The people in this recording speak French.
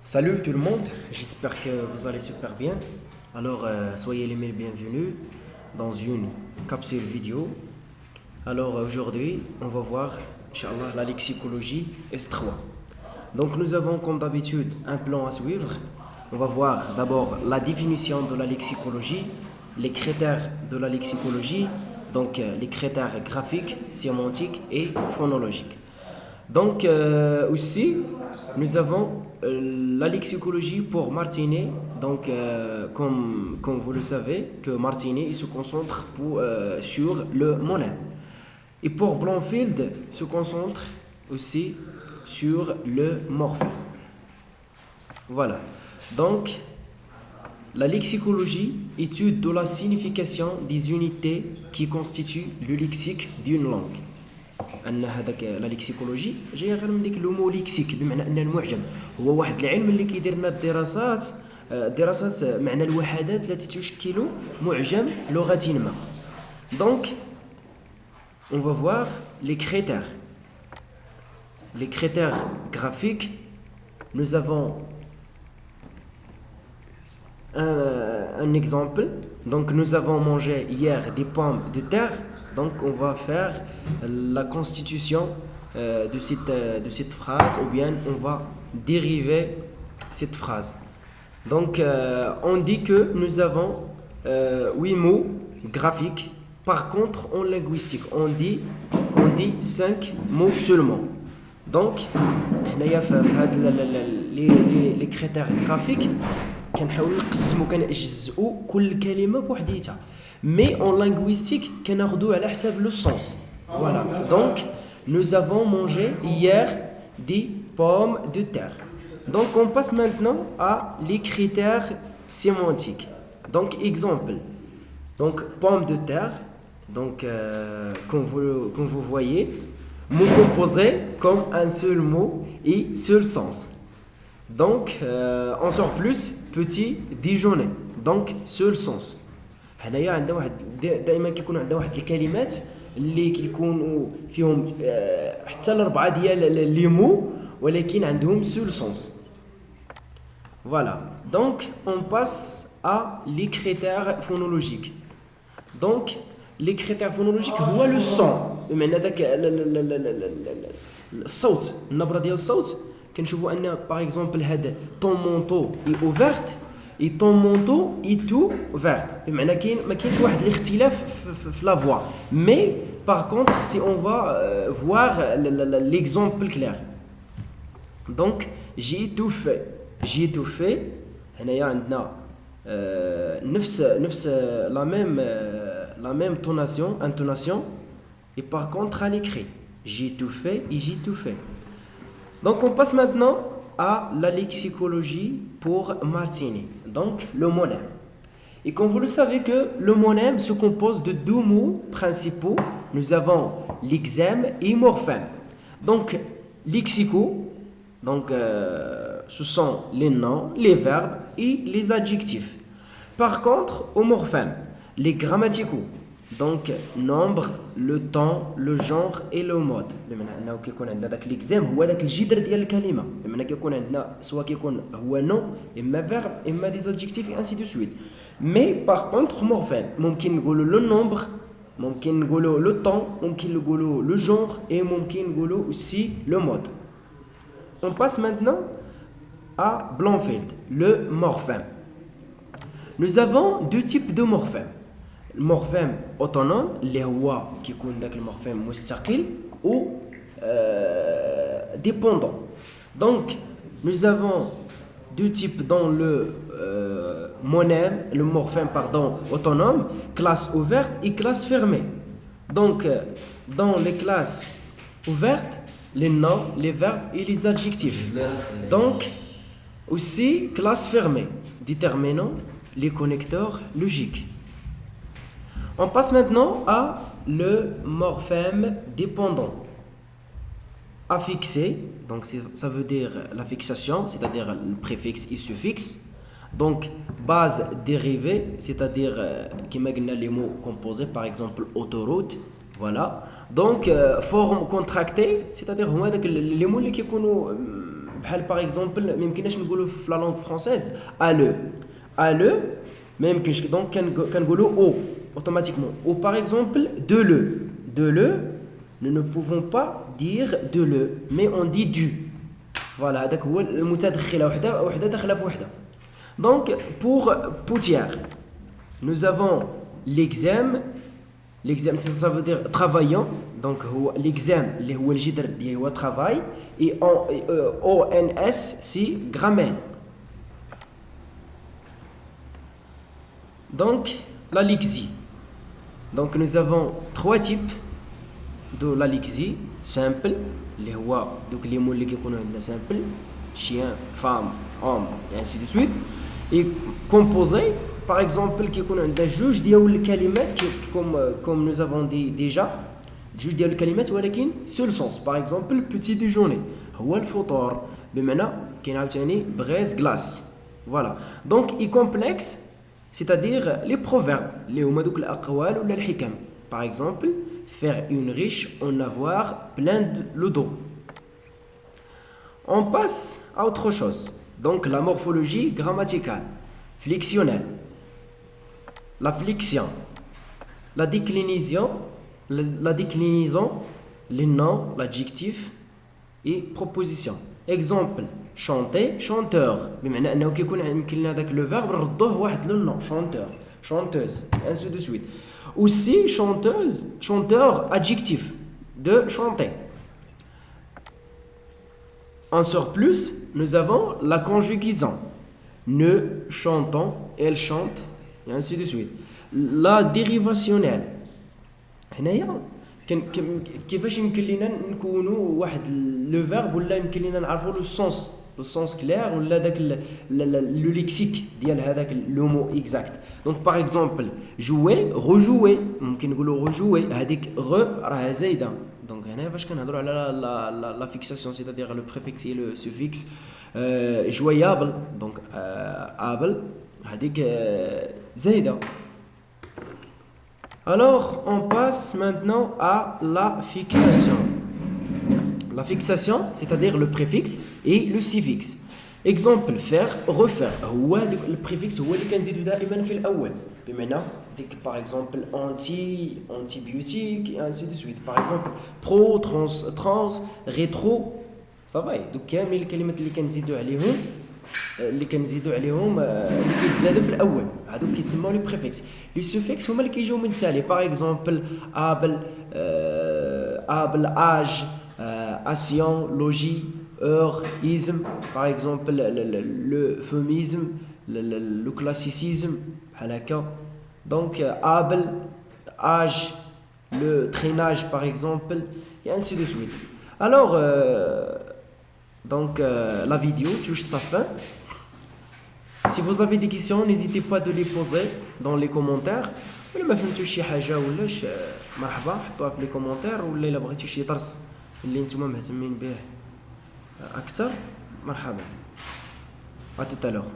Salut tout le monde, j'espère que vous allez super bien. Alors, soyez les bienvenus dans une capsule vidéo. Alors, aujourd'hui, on va voir, Inch'Allah, la lexicologie S3. Donc, nous avons comme d'habitude un plan à suivre. On va voir d'abord la définition de la lexicologie, les critères de la lexicologie, donc les critères graphiques, sémantiques et phonologiques. Donc, aussi, nous avons la lexicologie pour Martinet. Donc, comme vous le savez, que Martinet il se concentre sur le monème. Et pour Blomfield, se concentre aussi sur le morphème. Voilà. Donc, la lexicologie, étude de la signification des unités qui constituent le lexique d'une langue. ان هذاك لا ليكسيكولوجي جايه غير من ديك لو مو ليكسيك، بمعنى ان المعجم هو واحد العلم اللي كيدير لنا الدراسات معنى الوحدات التي تشكل معجم لغة ما. Donc on va voir les critères graphiques. Nous avons un exemple. Donc nous avons mangé hier des pommes de terre. Donc on va faire la constitution de cette phrase, ou bien on va dériver cette phrase. Donc on dit que nous avons 8 mots graphiques. Par contre en linguistique on dit 5 mots seulement. Donc les critères graphiques كنحاولوا نقسموا كنجزئوا كل كلمه بوحديتها. Mais en linguistique, كناخدو على حساب le sens. Voilà. Donc, nous avons mangé hier des pommes de terre. Donc, on passe maintenant à les critères sémantiques. Donc, exemple. Donc, pommes de terre. Donc, comme vous voyez, mot composé comme un seul mot et seul sens. Donc, en surplus, petit déjeuner. Donc, seul sens. هنايا عندنا واحد دائما كيكونوا عندنا واحد الكلمات اللي كيكونوا فيهم حتى الاربعه ديال لي مو ولكن عندهم سول سونس. Voilà. Donc on passe à les critères phonologiques. Donc les critères phonologiques هو le son، بمعنى داك الصوت، النبره ديال الصوت. كنشوفوا ان باغ اكزومبل هذا طون مونطو اي اوفرت et ton manteau est tout vert. بمعنى ما كاينش واحد الاختلاف في la voix. Mais par contre si on va voir l'exemple clair. Donc j'ai tout fait. هنايا عندنا نفس la même intonation et par contre à l'écrit j'ai tout fait et j'ai tout fait. Donc on passe maintenant à la lexicologie pour Martini. Donc le monème. Et comme vous le savez que le monème se compose de deux mots principaux. Nous avons lexème et morphème. Donc lexico, donc ce sont les noms, les verbes et les adjectifs. Par contre au morphème, les grammaticaux. Donc nombre, le temps, le genre et le mode. بمعنى انه كيكون عندنا داك ليكزام هو داك الجذر ديال الكلمه، بمعنى كيكون عندنا سواء كيكون هو نو اما فيرب اما دي زادجيكتيف اي انسي دو سويت. مي باغ كونطخ مورفيم ممكن نقولوا لو نومبر، ممكن نقولوا لو طون، ممكن نقولوا لو جونغ اي ممكن نقولوا aussi le mode. On passe maintenant à Blomfield, le morphème. Nous avons deux types de morphèmes. المورفيم اوتونوم اللي هو كيكون داك المورفيم مستقل او dépendant. Donc nous avons deux types dans le morphème autonome, classe ouverte et classe fermée. Donc dans les classes ouvertes, les noms, les verbes et les adjectifs. Donc aussi classe fermée déterminant les connecteurs logiques. On passe maintenant à le morphème dépendant. Affixé, donc ça veut dire la fixation, c'est-à-dire le préfixe et suffixe. Donc base dérivée, c'est-à-dire qui m'a les mots composés, par exemple autoroute, voilà. Donc forme contractée, c'est-à-dire les mots qui بحال par exemple ما يمكنناش نقولوا في la langue française le ما يمكنش donc كنقولوا او automatiquement ou par exemple de le nous ne pouvons pas dire de le mais on dit du voilà هذاك هو المتدخله وحده داخله في وحده. Donc pour poutière nous avons l'exème ça veut dire travaillant donc هو l'exème اللي هو الجذر ديالو هو travail et ons c'est grammaire. Donc la lexie. Donc nous avons trois types de la lexie simple اللي هو دوك les mots اللي كيكونوا عندنا simple chien femme homme et ainsi de suite et composé par exemple كيكون عندنا جوج ديال الكلمات comme nous avons dit déjà جوج ديال الكلمات ولكن seul sens par exemple petit déjeuner هو الفطور بمعنى كاين عاوتاني بغيز glace voilà donc et complexe c'est-à-dire les proverbes اللي هما دوك الاقوال ولا الحكم par exemple faire une riche en avoir plein le dos. On passe à autre chose donc la morphologie grammaticale flexionnelle la flexion la déclinaison les noms l'adjectif et proposition exemple chanter chanteur بمعنى انه كيكون يمكن لنا داك لو فيرب نردوه واحد لو نون chanteur chanteuse ainsi de suite aussi chanteur adjectif de chanter. En surplus nous avons la conjugaison ne chantons elle chante et ainsi de suite. La dérivationnelle هنايا كيفاش يمكن لنا نكونوا واحد لو فيرب ولا يمكن لنا نعرفوا لو سونس كلير ولا داك لو ليكسيك ديال هذاك لو مو اكزاكت. دونك باغ اكزومبل جوي رجوي ممكن نقولوا رجوي هذيك راها زايده دونك هنا فاش كنهضروا على لا فيكساسيون سيتادير لو بريفيكس اي لو سوفيكس جويابل دونك ابل هذيك زايده. Alors, on passe maintenant à la fixation. La fixation, c'est-à-dire le préfixe et le suffixe. Exemple, faire, refaire. هو le préfixe هو اللي كنزيدو دائما في الأول. بمعنى ديك par exemple antibiotique et ainsi de suite. Par exemple, pro, trans, rétro. Ça va. Donc كامل الكلمات اللي كنزيدو عليهم اللي كيتزادوا في الاول هادو كيتسموا لي بريفيكس. لي سوفيكس هما اللي كيجيو من التالي باغ اكزومبل ابل اج اسيون لوجي اور ايزم باغ اكزومبل لو فوميزم لو كلاسيسيزم بحال هكا دونك ابل اج لو تريناج باغ اكزومبل et ainsi de suite. Alors donc la vidéo touche sa fin. Si vous avez des questions n'hésitez pas de les poser dans les commentaires ولا ما فهمتوش شي حاجه ولاش مرحبا حطوها في لي كومونتير ولا الا بغيتو شي درس اللي نتوما مهتمين به اكثر مرحبا. à tout à l'heure.